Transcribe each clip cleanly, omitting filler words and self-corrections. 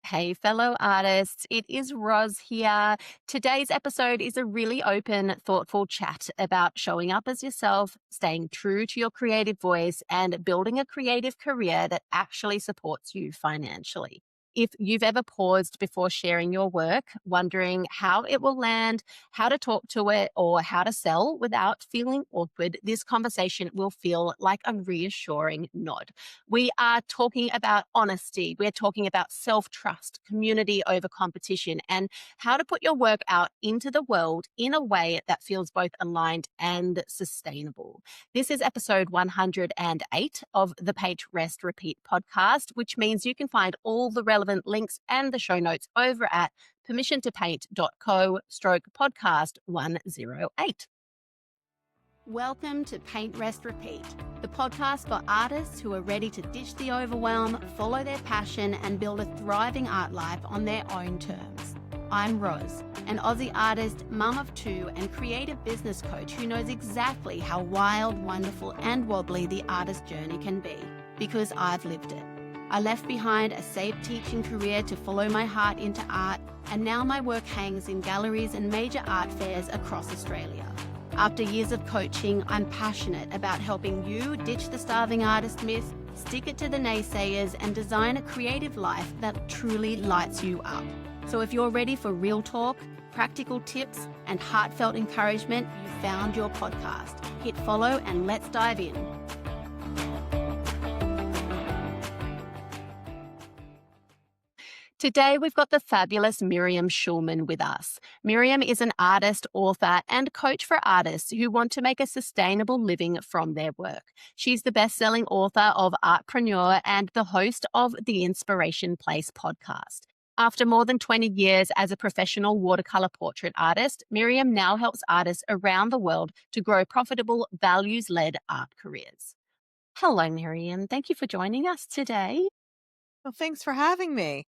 Hey, fellow artists, it is Roz here. Today's episode is a really open, thoughtful chat about showing up as yourself, staying true to your creative voice, and building a creative career that actually supports you financially. If you've ever paused before sharing your work, wondering how it will land, how to talk to it, or how to sell without feeling awkward, this conversation will feel like a reassuring nod. We are talking about honesty. We're talking about self trust, community over competition, and how to put your work out into the world in a way that feels both aligned and sustainable. This is episode 108 of the Paint, Rest, Repeat podcast, which means you can find all the relevant links and the show notes over at permissiontopaint.co stroke podcast 108. Welcome to Paint, Rest, Repeat, the podcast for artists who are ready to ditch the overwhelm, follow their passion, and build a thriving art life on their own terms. I'm Roz, an Aussie artist, mum of two, and creative business coach who knows exactly how wild, wonderful, and wobbly the artist journey can be, because I've lived it. I left behind a safe teaching career to follow my heart into art, and now my work hangs in galleries and major art fairs across Australia. After years of coaching, I'm passionate about helping you ditch the starving artist myth, stick it to the naysayers, and design a creative life that truly lights you up. So if you're ready for real talk, practical tips, and heartfelt encouragement, you found your podcast. Hit follow and let's dive in. Today, we've got the fabulous Miriam Schulman with us. Miriam is an artist, author, and coach for artists who want to make a sustainable living from their work. She's the best-selling author of Artpreneur and the host of the Inspiration Place podcast. After more than 20 years as a professional watercolor portrait artist, Miriam now helps artists around the world to grow profitable, values-led art careers. Hello, Miriam. Thank you for joining us today. Well, thanks for having me.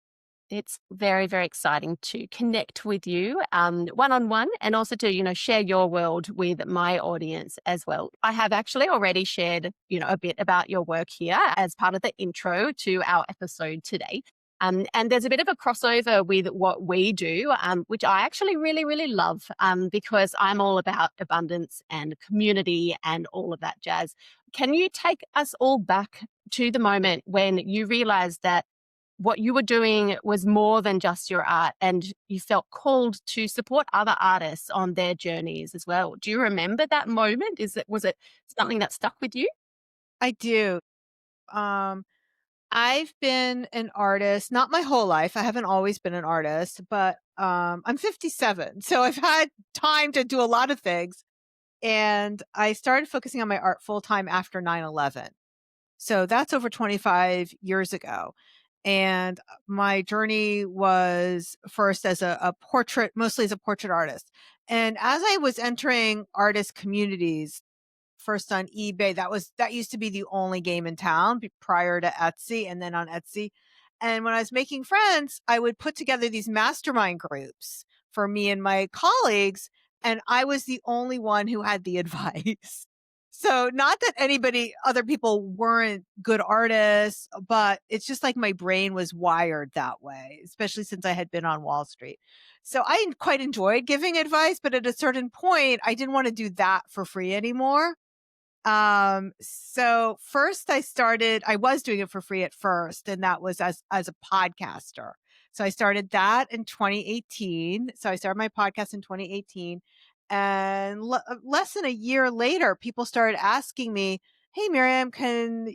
It's very, very exciting to connect with you one-on-one and also to, share your world with my audience as well. I have actually already shared, a bit about your work here as part of the intro to our episode today. And there's a bit of a crossover with what we do, which I actually really, really love because I'm all about abundance and community and all of that jazz. Can you take us all back to the moment when you realized that what you were doing was more than just your art and you felt called to support other artists on their journeys as well? Do you remember that moment? Was it something that stuck with you? I do. Um, I've been an artist, not my whole life. I haven't always been an artist, but I'm 57. So I've had time to do a lot of things. And I started focusing on my art full time after 9/11. So that's over 25 years ago. And my journey was first as a portrait, mostly as a portrait artist. And as I was entering artist communities, first on eBay, that used to be the only game in town prior to Etsy, and then on Etsy. And when I was making friends, I would put together these mastermind groups for me and my colleagues, and I was the only one who had the advice. So not that other people weren't good artists, but it's just like my brain was wired that way, especially since I had been on Wall Street. So I quite enjoyed giving advice, but at a certain point, I didn't want to do that for free anymore. So first I was doing it for free at first, and that was as a podcaster. So I started that in 2018. So I started my podcast in 2018, and less than a year later, people started asking me, "Hey, Miriam, can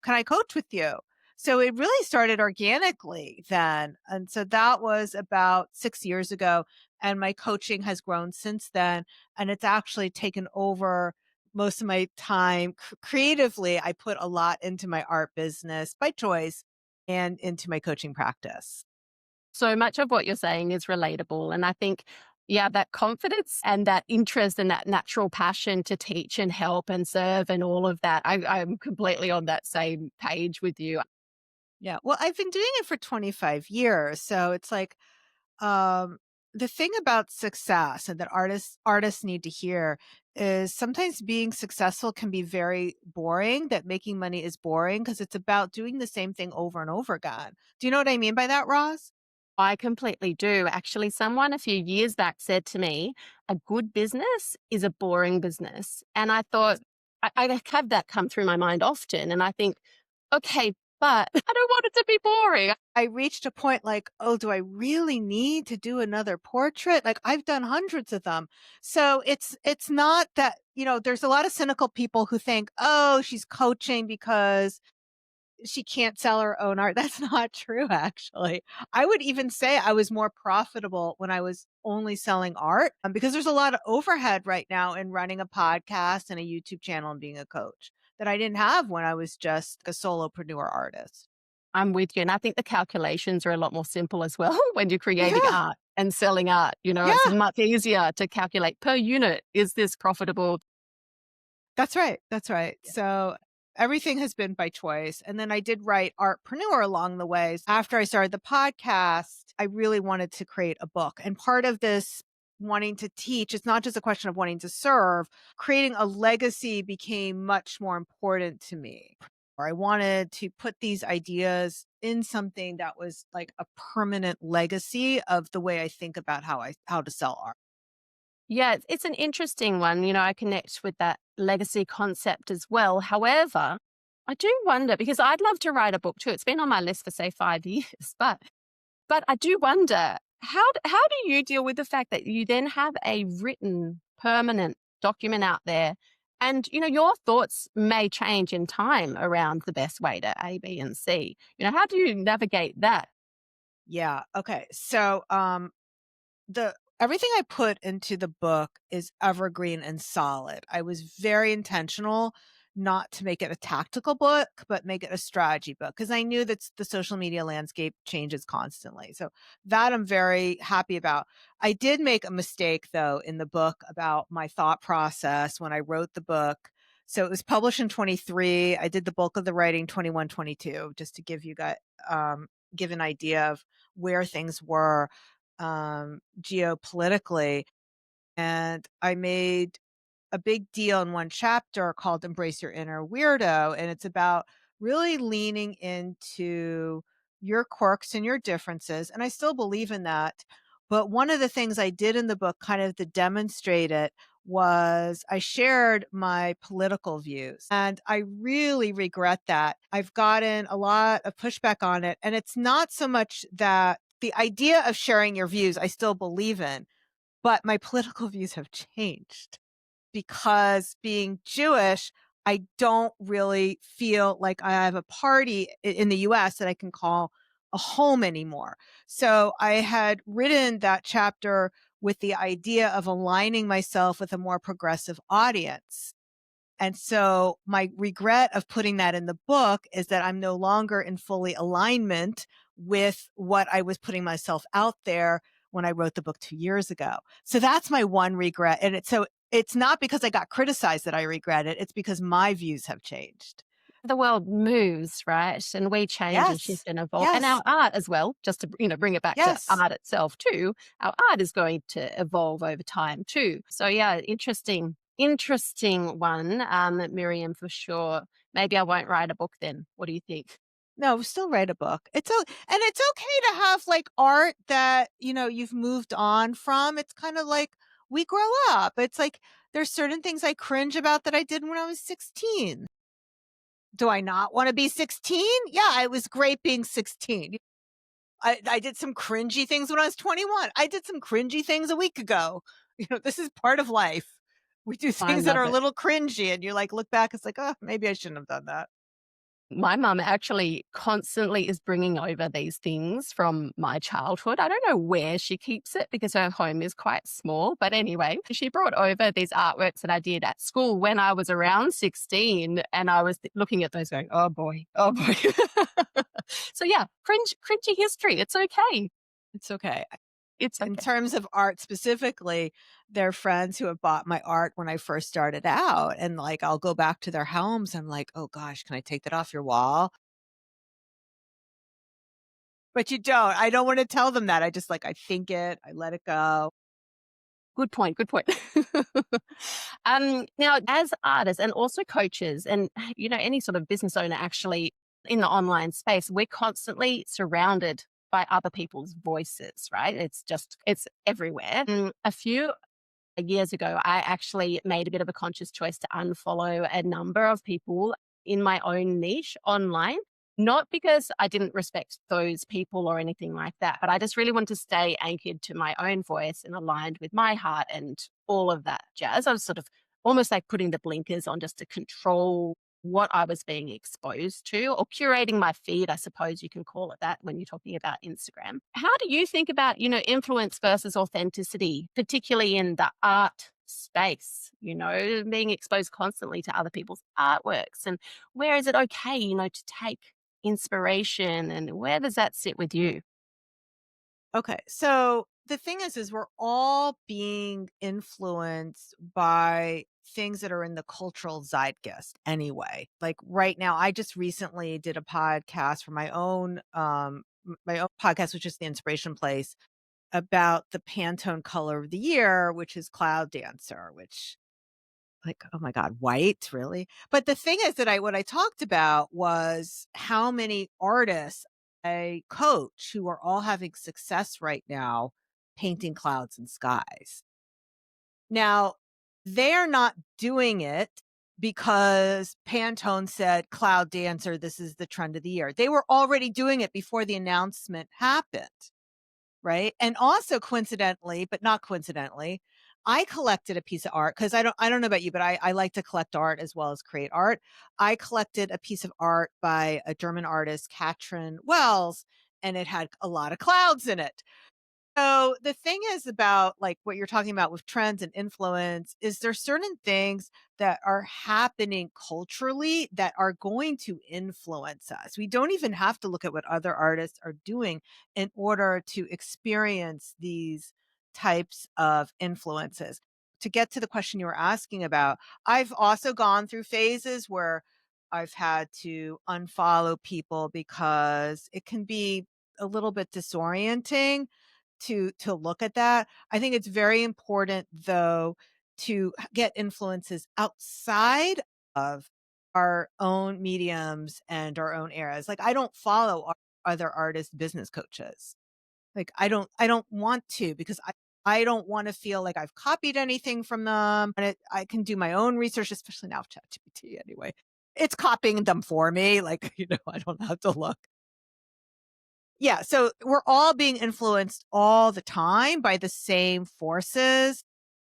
I coach with you?" So it really started organically then. And so that was about 6 years ago. And my coaching has grown since then. And it's actually taken over most of my time creatively. I put a lot into my art business by choice and into my coaching practice. So much of what you're saying is relatable. And I think, yeah, that confidence and that interest and that natural passion to teach and help and serve and all of that, I'm completely on that same page with you. Yeah. Well, I've been doing it for 25 years. So it's like, um, The thing about success and that artists need to hear is sometimes being successful can be very boring, that making money is boring because it's about doing the same thing over and over again. Do you know what I mean by that, Roz? I completely do. Actually, someone a few years back said to me, a good business is a boring business. And I thought, I have that come through my mind often. And I think, okay, but I don't want it to be boring. I reached a point like, "Oh, do I really need to do another portrait?" Like, I've done hundreds of them. So it's not that, there's a lot of cynical people who think, "Oh, she's coaching because she can't sell her own art." That's not true, actually. I would even say I was more profitable when I was only selling art, because there's a lot of overhead right now in running a podcast and a YouTube channel and being a coach that I didn't have when I was just a solopreneur artist. I'm with you. And I think the calculations are a lot more simple as well when you're creating Yeah, art and selling art. It's yeah. much easier to calculate per unit. Is this profitable? That's right, that's right. So, everything has been by choice, and then I did write Artpreneur along the ways. After I started the podcast, I really wanted to create a book, and part of this wanting to teach, it's not just a question of wanting to serve, creating a legacy became much more important to me. Or I wanted to put these ideas in something that was like a permanent legacy of the way I think about how to sell art. Yeah, it's an interesting one. I connect with that legacy concept as well. However, I do wonder because I'd love to write a book too. It's been on my list for say 5 years, but I do wonder how do you deal with the fact that you then have a written permanent document out there, and your thoughts may change in time around the best way to A, B, and C. How do you navigate that? Yeah, okay. So, the everything I put into the book is evergreen and solid. I was very intentional not to make it a tactical book, but make it a strategy book because I knew that the social media landscape changes constantly. So that I'm very happy about. I did make a mistake though in the book about my thought process when I wrote the book. So it was published in 23. I did the bulk of the writing 21, 22, just to give you guys give an idea of where things were geopolitically. And I made a big deal in one chapter called Embrace Your Inner Weirdo. And it's about really leaning into your quirks and your differences. And I still believe in that. But one of the things I did in the book, kind of to demonstrate it, was I shared my political views. And I really regret that. I've gotten a lot of pushback on it. And it's not so much that the idea of sharing your views, I still believe in, but my political views have changed because being Jewish, I don't really feel like I have a party in the US that I can call a home anymore. So I had written that chapter with the idea of aligning myself with a more progressive audience. And so my regret of putting that in the book is that I'm no longer in fully alignment with what I was putting myself out there when I wrote the book 2 years ago. So that's my one regret. And it's not because I got criticized that I regret it. It's because my views have changed. The world moves, right? And we change and shift Yes. and evolve. And Yes. our art as well, just to, bring it back to Yes. art itself too. Our art is going to evolve over time too. So yeah, interesting one, Miriam, for sure. Maybe I won't write a book then. What do you think? No, still write a book. And it's okay to have like art that, you've moved on from. It's kind of like we grow up. It's like there's certain things I cringe about that I did when I was 16. Do I not want to be 16? Yeah, it was great being 16. I did some cringy things when I was 21. I did some cringy things a week ago. This is part of life. We do I things that love are a it. little cringy and you like look back, it's like, oh, maybe I shouldn't have done that. My mum actually constantly is bringing over these things from my childhood. I don't know where she keeps it because her home is quite small. But anyway, she brought over these artworks that I did at school when I was around 16. And I was looking at those going, oh boy, oh boy. So yeah, cringy history. It's okay. It's okay. It's In okay. terms of art specifically, they're friends who have bought my art when I first started out. And like, I'll go back to their homes. I'm like, oh gosh, can I take that off your wall? But you don't. I don't wanna tell them that. I just, like, I think it, I let it go. Good point. Good point. Now, as artists and also coaches, and any sort of business owner, actually in the online space, we're constantly surrounded by other people's voices, right? It's everywhere. A few years ago, I actually made a bit of a conscious choice to unfollow a number of people in my own niche online. Not because I didn't respect those people or anything like that, but I just really wanted to stay anchored to my own voice and aligned with my heart and all of that jazz. I was sort of almost like putting the blinkers on just to control what I was being exposed to, or curating my feed, I suppose you can call it that when you're talking about Instagram. How do you think about, influence versus authenticity, particularly in the art space, being exposed constantly to other people's artworks? And where is it okay, to take inspiration, and where does that sit with you? Okay, so the thing is we're all being influenced by things that are in the cultural zeitgeist anyway. Like right now, I just recently did a podcast for my own podcast, which is the Inspiration Place, about the Pantone color of the year, which is Cloud Dancer, which like, oh my god, white, really? But the thing is that I what I talked about was how many artists I coach who are all having success right now painting clouds and skies. Now, they're not doing it because Pantone said, "Cloud Dancer, this is the trend of the year." They were already doing it before the announcement happened. Right? And also coincidentally, but not coincidentally, I collected a piece of art because I don't know about you, but I like to collect art as well as create art. I collected a piece of art by a German artist, Katrin Wells, and it had a lot of clouds in it. So the thing is about like what you're talking about with trends and influence is there certain things that are happening culturally that are going to influence us. We don't even have to look at what other artists are doing in order to experience these types of influences. To get to the question you were asking about, I've also gone through phases where I've had to unfollow people because it can be a little bit disorienting to look at that. I think it's very important though to get influences outside of our own mediums and our own eras. Like I don't follow other artists' business coaches. Like I don't want to because I don't want to feel like I've copied anything from them. And I can do my own research, especially now with ChatGPT anyway. It's copying them for me. Like, I don't have to look. Yeah, so we're all being influenced all the time by the same forces.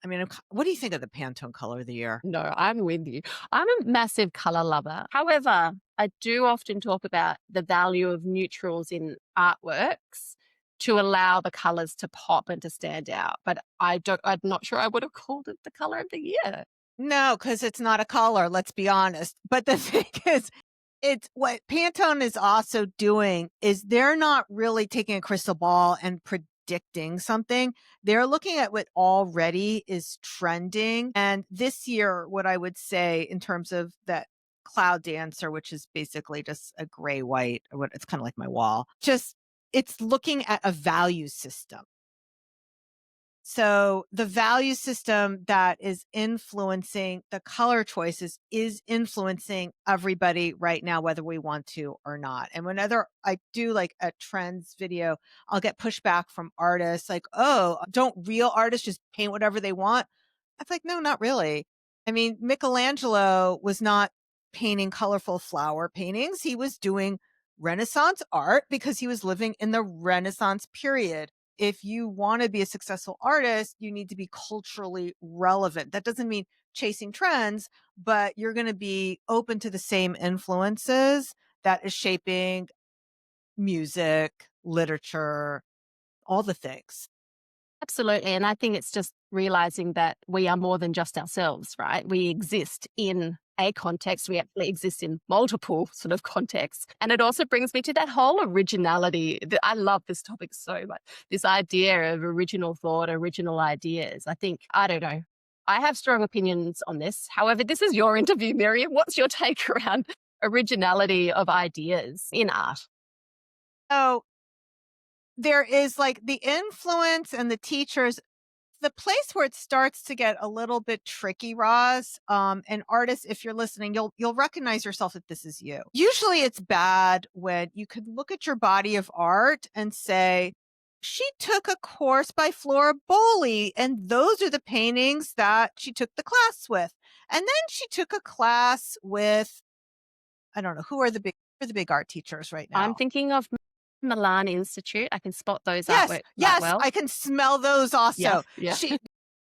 I mean, what do you think of the Pantone color of the year? No, I'm with you. I'm a massive color lover. However, I do often talk about the value of neutrals in artworks to allow the colors to pop and to stand out. But I'm not sure I would have called it the color of the year. No, because it's not a color, let's be honest. But the thing is, it's what Pantone is also doing is they're not really taking a crystal ball and predicting something. They're looking at what already is trending. And this year, what I would say in terms of that cloud dancer, which is basically just a gray white, or what it's kind of like my wall, just it's looking at a value system. So the value system that is influencing the color choices is influencing everybody right now, whether we want to or not. And whenever I do like a trends video, I'll get pushback from artists like, oh, don't real artists just paint whatever they want? I'm like, no, not really. I mean, Michelangelo was not painting colorful flower paintings. He was doing Renaissance art because he was living in the Renaissance period. If you want to be a successful artist, you need to be culturally relevant. That doesn't mean chasing trends, but you're going to be open to the same influences that is shaping music, literature, all the things. Absolutely. And I think it's just realizing that we are more than just ourselves, right? We exist in a context, we actually exist in multiple sort of contexts. And it also brings me to that whole originality. I love this topic so much. This idea of original thought, original ideas. I think, I don't know. I have strong opinions on this. However, this is your interview, Miriam. What's your take around originality of ideas in art? there is like the influence and the teachers. The place where it starts to get a little bit tricky, Roz, and artists, if you're listening, you'll recognize yourself that this is you. Usually it's bad when you could look at your body of art and say, she took a course by Flora Bowley, and those are the paintings that she took the class with. And then she took a class with, I don't know, who are the big art teachers right I'm now? thinking of Milan Institute. I can spot those Yes, artwork quite yes, well. I can smell those Yeah, also. yeah.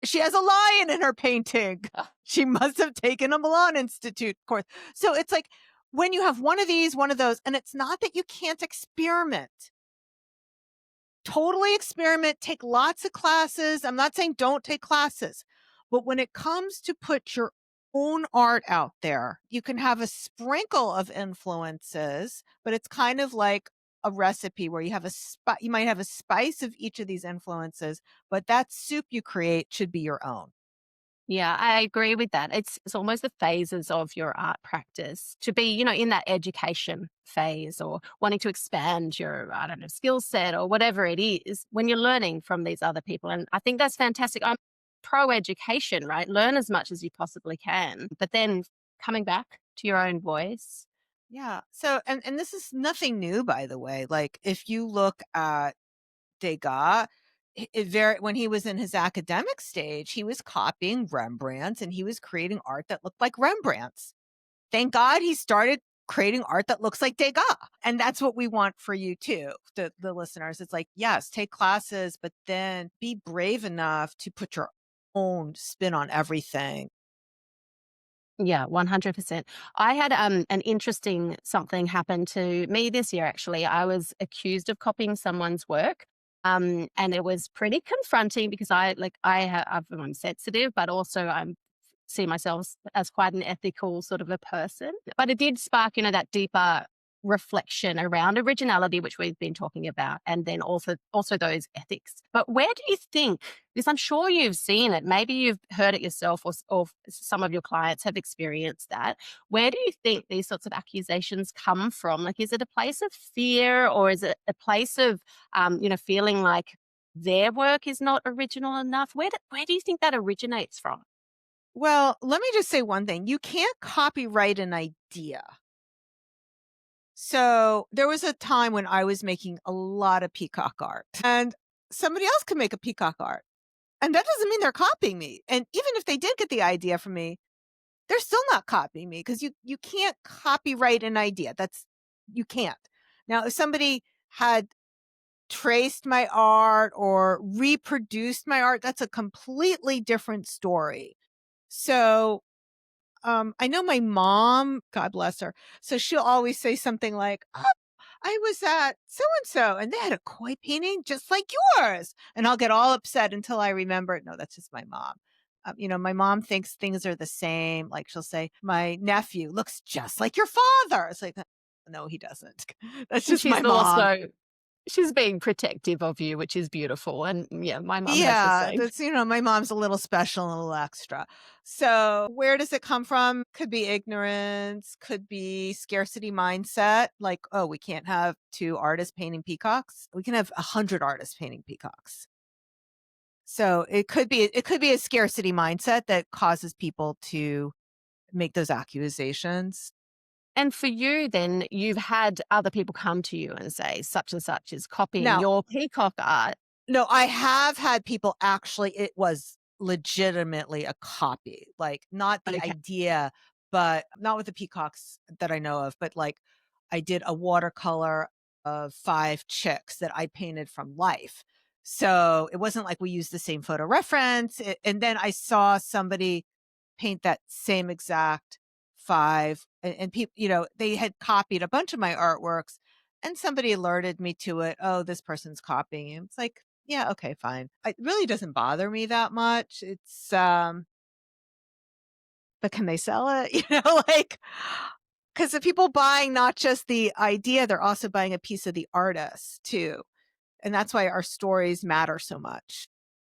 She has a lion in her painting. She must have taken a Milan Institute course. So it's like when you have one of these, one of those, and it's not that you can't experiment. Totally experiment, take lots of classes. I'm not saying don't take classes, but when it comes to put your own art out there, you can have a sprinkle of influences, but it's kind of like a recipe where you have you might have a spice of each of these influences, but that soup you create should be your own. Yeah, I agree with that. It's almost the phases of your art practice to be, in that education phase or wanting to expand your, I don't know, skill set or whatever it is when you're learning from these other people. And I think that's fantastic. I'm pro education, right? Learn as much as you possibly can, but then coming back to your own voice. Yeah. So and this is nothing new, by the way. Like if you look at Degas, when he was in his academic stage, he was copying Rembrandts and he was creating art that looked like Rembrandt's. Thank God he started creating art that looks like Degas. And that's what we want for you too, the listeners. It's like, yes, take classes, but then be brave enough to put your own spin on everything. Yeah, 100%. I had an interesting something happen to me this year actually. I was accused of copying someone's work. And it was pretty confronting because I'm sensitive, but also I'm see myself as quite an ethical sort of a person. But it did spark, that deeper reflection around originality, which we've been talking about, and then also those ethics. But where do you think, because I'm sure you've seen it, maybe you've heard it yourself or some of your clients have experienced that. Where do you think these sorts of accusations come from? Like, is it a place of fear or is it a place of, feeling like their work is not original enough? Where do you think that originates from? Well, let me just say one thing. You can't copyright an idea. So there was a time when I was making a lot of peacock art and somebody else could make a peacock art. And that doesn't mean they're copying me. And even if they did get the idea from me, they're still not copying me because you can't copyright an idea. You can't. Now, if somebody had traced my art or reproduced my art, that's a completely different story. So I know my mom, God bless her. So she'll always say something like, "Oh, I was at so and so, and they had a koi painting just like yours." And I'll get all upset until I remember, no, that's just my mom. My mom thinks things are the same. Like she'll say, "My nephew looks just like your father." It's like, no, he doesn't. That's And just my she's mom. also she's being protective of you, which is beautiful. And yeah, my mum has the Yeah, same. that's, my mom's a little special and a little extra. So, where does it come from? Could be ignorance, could be scarcity mindset. Like, oh, we can't have two artists painting peacocks. We can have 100 artists painting peacocks. So, it could be a scarcity mindset that causes people to make those accusations. And for you, then you've had other people come to you and say, such and such is copying Now, your peacock art. no, I have had people actually it was legitimately a copy, like, not the Okay. idea, but not with the peacocks that I know of, but, like, I did a watercolor of 5 chicks that I painted from life. So, it wasn't like we used the same photo reference, and then I saw somebody paint that same exact 5 and people, they had copied a bunch of my artworks and somebody alerted me to it. "Oh, this person's copying you." It's like, "Yeah, okay, fine." It really doesn't bother me that much. But can they sell it? Like, because the people buying not just the idea, they're also buying a piece of the artist too. And that's why our stories matter so much.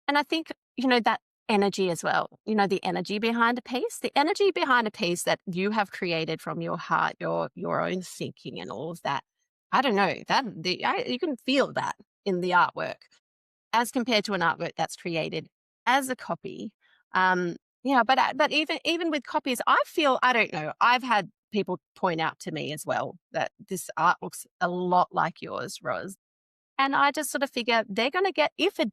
And I think, that energy as well, the energy behind a piece, the energy behind a piece that you have created from your heart, your own thinking and all of that. I don't know that you can feel that. in the artwork as compared to an artwork that's created as a copy. Yeah, but even with copies, I feel I don't know. I've had people point out to me as well that this art looks a lot like yours, Roz. And I just sort of figure they're going to get, if it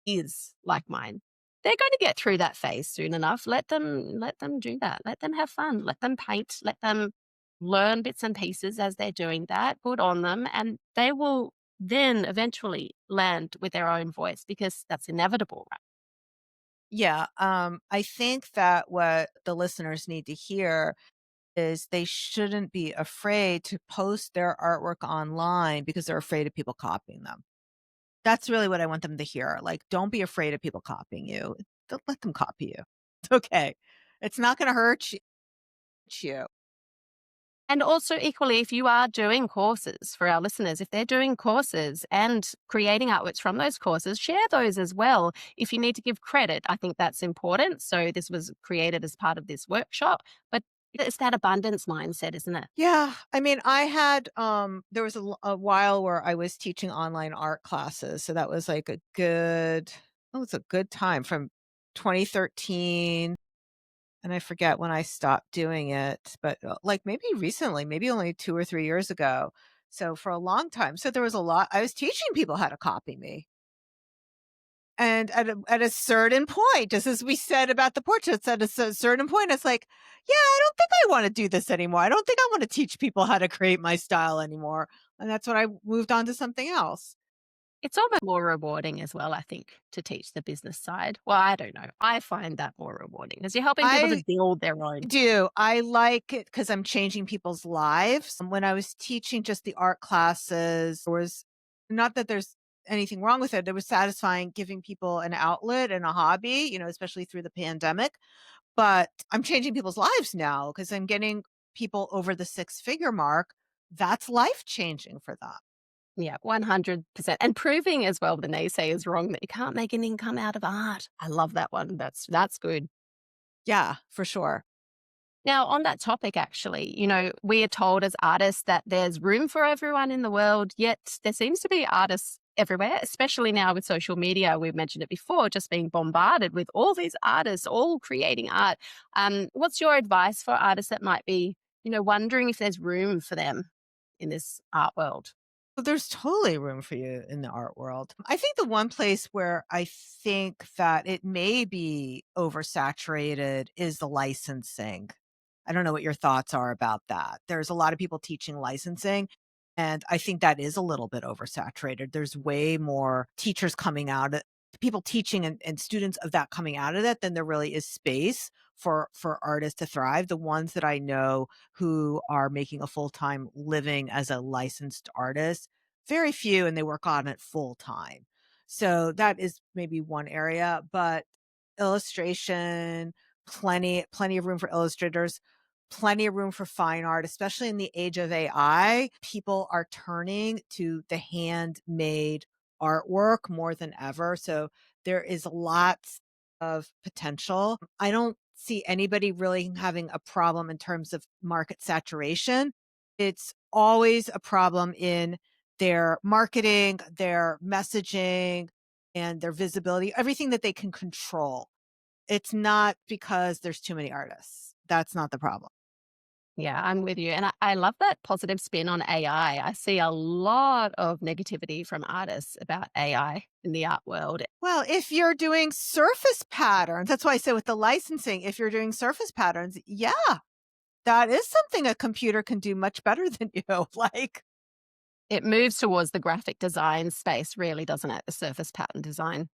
is like mine, they're going to get through that phase soon enough. Let them do that. Let them have fun. Let them paint. Let them learn bits and pieces as they're doing that. Good on them, and they will then eventually land with their own voice because that's inevitable, right? Yeah, I think that what the listeners need to hear is they shouldn't be afraid to post their artwork online because they're afraid of people copying them. That's really what I want them to hear. Like, don't be afraid of people copying you. Don't let them copy you. It's okay. It's not going to hurt you. And also, equally, if you are doing courses for our listeners, if they're doing courses and creating artworks from those courses, share those as well. If you need to give credit, I think that's important. So, this was created as part of this workshop, but it's that abundance mindset, isn't it? Yeah, I mean, I had there was a while where I was teaching online art classes, so that was like a good oh, it's a good time from 2013, and I forget when I stopped doing it, but like maybe recently, maybe only 2 or 3 years ago. So for a long time. So there was a lot I was teaching people how to copy me. And at a certain point, just as we said about the portraits, at a certain point, it's like, yeah, I don't think I want to do this anymore. I don't think I want to teach people how to create my style anymore. And that's when I moved on to something else. It's almost more rewarding as well, I think, to teach the business side. Well, I don't know. I find that more rewarding because you're helping people to I build their own. do. I like it because I'm changing people's lives. When I was teaching just the art classes, there was not that there's anything wrong with it. It was satisfying giving people an outlet and a hobby, especially through the pandemic. But I'm changing people's lives now because 'cause I'm getting people over the six-figure mark. That's life-changing for them. Yeah, 100%. And proving as well the naysayers wrong that you can't make an income out of art. I love that one. That's good. Yeah, for sure. Now, on that topic, actually, we are told as artists that there's room for everyone in the world, yet there seems to be artists everywhere, especially now with social media. We've mentioned it before, just being bombarded with all these artists all creating art. What's your advice for artists that might be, wondering if there's room for them in this art world? Well, there's totally room for you in the art world. I think the one place where I think that it may be oversaturated is the licensing. I don't know what your thoughts are about that. There's a lot of people teaching licensing, and I think that is a little bit oversaturated. There's way more teachers coming out of people teaching and students of that coming out of that than there really is space for artists to thrive. The ones that I know who are making a full-time living as a licensed artist, very few, and they work on it full time. So that is maybe one area, but illustration, plenty of room for illustrators, plenty of room for fine art, especially in the age of AI. People are turning to the handmade artwork more than ever. So there is lots of potential. I don't see anybody really having a problem in terms of market saturation. It's always a problem in their marketing, their messaging, and their visibility, everything that they can control. It's not because there's too many artists. That's not the problem. Yeah, I'm with you. And I love that positive spin on AI. I see a lot of negativity from artists about AI in the art world. Well, if you're doing surface patterns, that's why I say with the licensing, if you're doing surface patterns, yeah, that is something a computer can do much better than you. Like, It moves towards the graphic design space, really, doesn't it? The surface pattern design.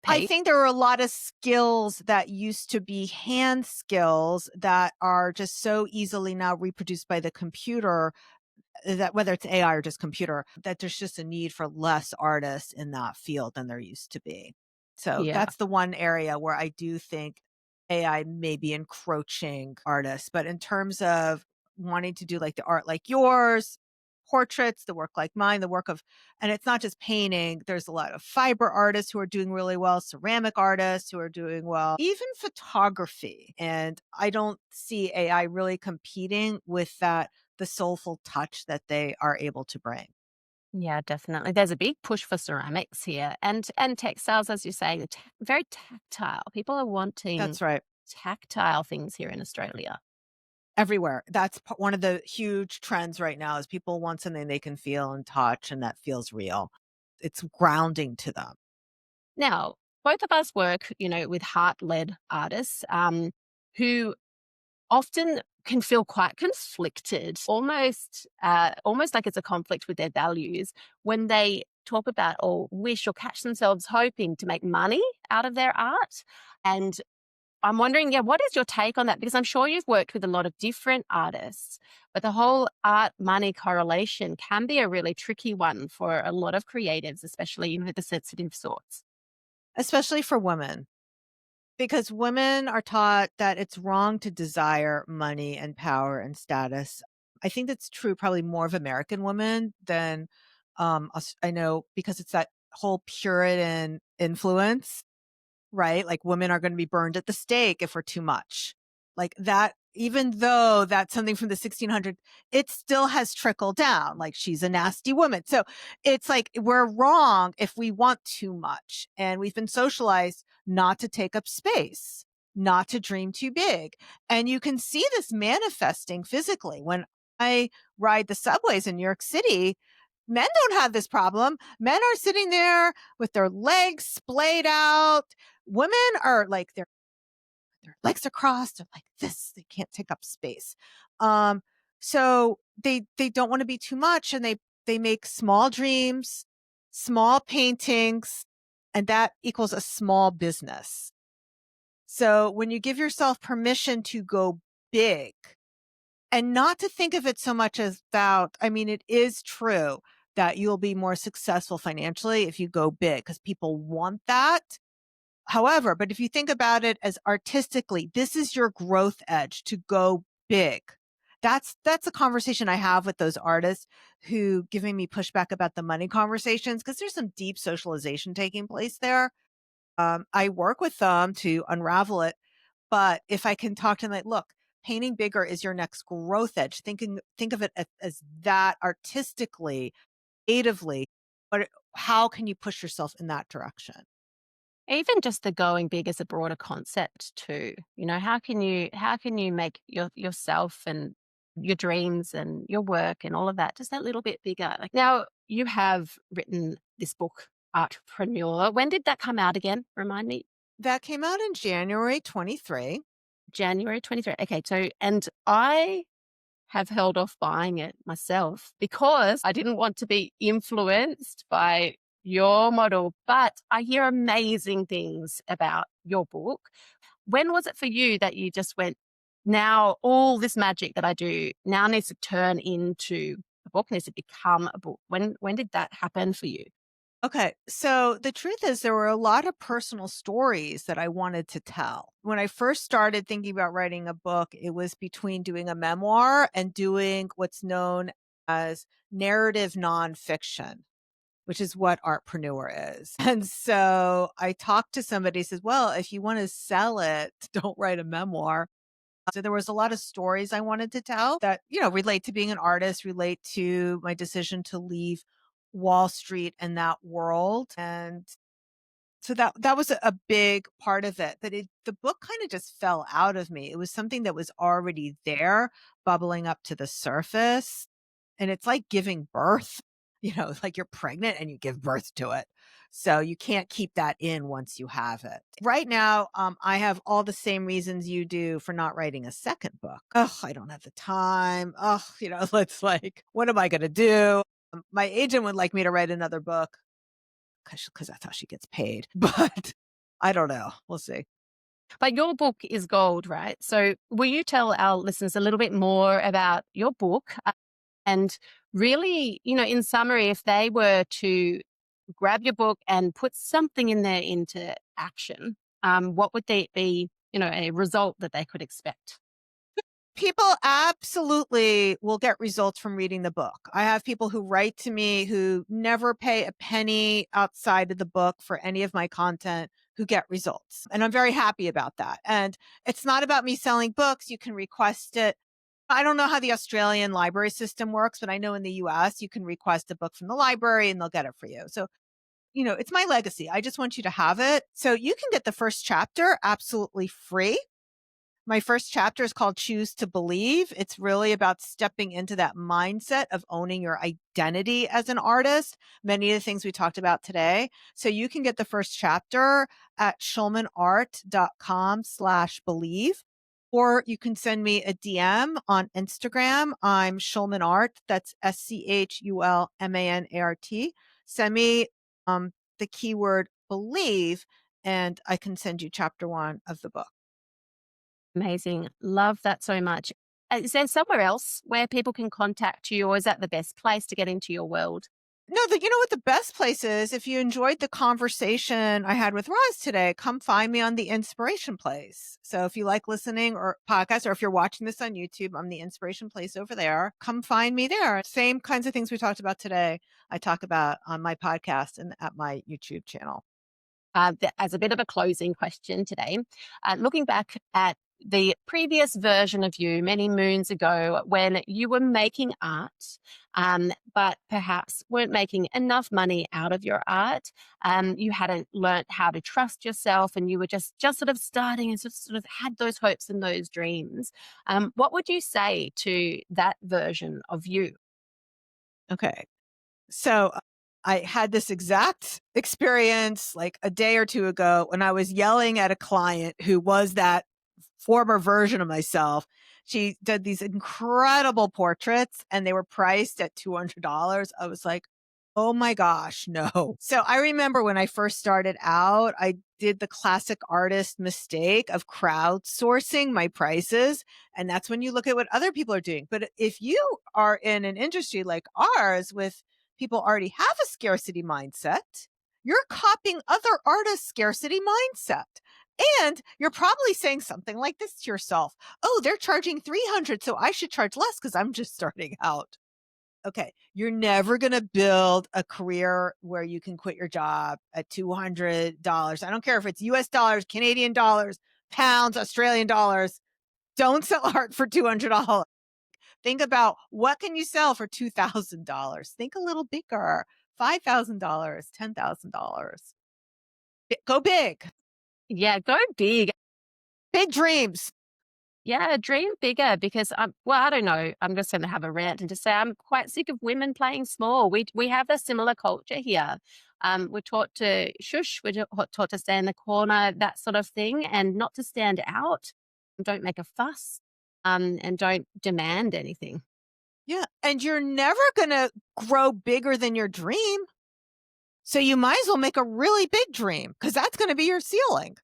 I Pay. think there are a lot of skills that used to be hand skills that are just so easily now reproduced by the computer that whether it's AI or just computer, that there's just a need for less artists in that field than there used to be. So Yeah. that's the one area where I do think AI may be encroaching artists. But in terms of wanting to do like the art like yours, portraits, the work like mine, the work of, and it's not just painting, there's a lot of fiber artists who are doing really well, ceramic artists who are doing well, even photography. And I don't see AI really competing with that the soulful touch that they are able to bring. Yeah, definitely. There's a big push for ceramics here and textiles, as you say, very tactile. People are wanting That's right. tactile things here in Australia. Everywhere. That's one of the huge trends right now is people want something they can feel and touch and that feels real. It's grounding to them. Now, both of us work, with heart-led artists who often can feel quite conflicted, almost like it's a conflict with their values when they talk about or wish or catch themselves hoping to make money out of their art. And I'm wondering, yeah, what is your take on that? Because I'm sure you've worked with a lot of different artists, but the whole art money correlation can be a really tricky one for a lot of creatives, especially, the sensitive sorts. Especially for women, because women are taught that it's wrong to desire money and power and status. I think that's true probably more of American women than, I know because it's that whole Puritan influence. Right? Like women are gonna be burned at the stake if we're too much. Like that, even though that's something from the 1600s, it still has trickled down. Like she's a nasty woman. So it's like we're wrong if we want too much. And we've been socialized not to take up space, not to dream too big. And you can see this manifesting physically. When I ride the subways in New York City, men don't have this problem. Men are sitting there with their legs splayed out. Women are like their legs are crossed. They're like this. They can't take up space. Um, so they don't want to be too much, and they make small dreams, small paintings, and that equals a small business. So when you give yourself permission to go big, and not to think of it so much as about, I mean, it is true that you'll be more successful financially if you go big because people want that. However, but if you think about it as artistically, this is your growth edge to go big. That's a conversation I have with those artists who giving me pushback about the money conversations because there's some deep socialization taking place there. I work with them to unravel it, but if I can talk to them like, look, painting bigger is your next growth edge. Think of it as that artistically, creatively, but how can you push yourself in that direction? Even just the going big as a broader concept too. How can you make yourself and your dreams and your work and all of that just that little bit bigger? Like now you have written this book, Artpreneur. When did that come out again? Remind me. That came out in January 23. January 23. Okay, so and I have held off buying it myself because I didn't want to be influenced by your model, but I hear amazing things about your book. When was it for you that you just went, now all this magic that I do now needs to turn into a book, needs to become a book? When did that happen for you? Okay. So the truth is, there were a lot of personal stories that I wanted to tell. When I first started thinking about writing a book, it was between doing a memoir and doing what's known as narrative nonfiction, which is what Artpreneur is. And so I talked to somebody who says, well, if you want to sell it, don't write a memoir. So there was a lot of stories I wanted to tell that, relate to being an artist, relate to my decision to leave Wall Street and that world. And so that was a big part of it. But the book kind of just fell out of me. It was something that was already there, bubbling up to the surface. And it's like giving birth, it's like you're pregnant and you give birth to it. So you can't keep that in once you have it. Right now, I have all the same reasons you do for not writing a second book. Oh, I don't have the time. Oh, it's like, what am I going to do? My agent would like me to write another book because that's how she gets paid. But I don't know. We'll see. But your book is gold, right? So will you tell our listeners a little bit more about your book? And really, in summary, if they were to grab your book and put something in there into action, what would they be, a result that they could expect? People absolutely will get results from reading the book. I have people who write to me who never pay a penny outside of the book for any of my content who get results. And I'm very happy about that. And it's not about me selling books. You can request it. I don't know how the Australian library system works, but I know in the US, you can request a book from the library and they'll get it for you. So, it's my legacy. I just want you to have it. So you can get the first chapter absolutely free. My first chapter is called Choose to Believe. It's really about stepping into that mindset of owning your identity as an artist, many of the things we talked about today. So you can get the first chapter at schulmanart.com/believe, or you can send me a DM on Instagram. I'm Schulman Art. That's SCHULMANART. Send me the keyword believe, and I can send you chapter 1 of the book. Amazing. Love that so much. Is there somewhere else where people can contact you, or is that the best place to get into your world? No, you know what the best place is? If you enjoyed the conversation I had with Roz today, come find me on the Inspiration Place. So if you like listening or podcasts, or if you're watching this on YouTube, I'm the Inspiration Place over there. Come find me there. Same kinds of things we talked about today, I talk about on my podcast and at my YouTube channel. As a bit of a closing question today, looking back at the previous version of you many moons ago when you were making art, but perhaps weren't making enough money out of your art. You hadn't learnt how to trust yourself, and you were just sort of starting and just sort of had those hopes and those dreams. What would you say to that version of you? Okay. So I had this exact experience like a day or two ago when I was yelling at a client who was that former version of myself. She did these incredible portraits and they were priced at $200. I was like, oh my gosh, no. So I remember when I first started out, I did the classic artist mistake of crowdsourcing my prices. And that's when you look at what other people are doing. But if you are in an industry like ours with people already have a scarcity mindset, you're copying other artists' scarcity mindset. And you're probably saying something like this to yourself. Oh, they're charging 300, so I should charge less because I'm just starting out. Okay, you're never going to build a career where you can quit your job at $200. I don't care if it's US dollars, Canadian dollars, pounds, Australian dollars. Don't sell art for $200. Think about what can you sell for $2,000? Think a little bigger. $5,000, $10,000. Go big. Yeah, go big. Big dreams. Yeah, dream bigger because well, I don't know. I'm just going to have a rant and just say I'm quite sick of women playing small. We have a similar culture here. We're taught to shush. Taught to stay in the corner, that sort of thing, and not to stand out. Don't make a fuss, and don't demand anything. Yeah, and you're never gonna grow bigger than your dream. So you might as well make a really big dream because that's gonna be your ceiling.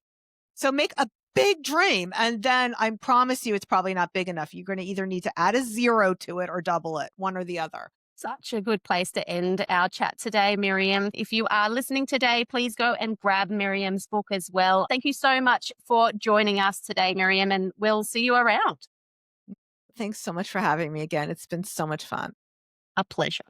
So make a big dream, and then I promise you it's probably not big enough. You're gonna either need to add a 0 to it or double it, one or the other. Such a good place to end our chat today, Miriam. If you are listening today, please go and grab Miriam's book as well. Thank you so much for joining us today, Miriam, and we'll see you around. Thanks so much for having me again. It's been so much fun. A pleasure.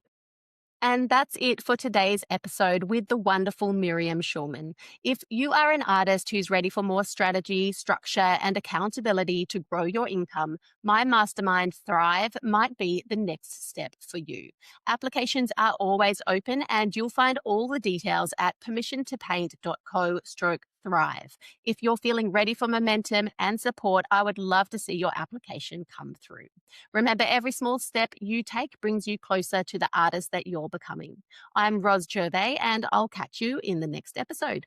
And that's it for today's episode with the wonderful Miriam Schulman. If you are an artist who's ready for more strategy, structure, and accountability to grow your income, my mastermind Thrive might be the next step for you. Applications are always open, and you'll find all the details at permissiontopaint.co/thrive. If you're feeling ready for momentum and support, I would love to see your application come through. Remember, every small step you take brings you closer to the artist that you're becoming. I'm Roz Gervais, and I'll catch you in the next episode.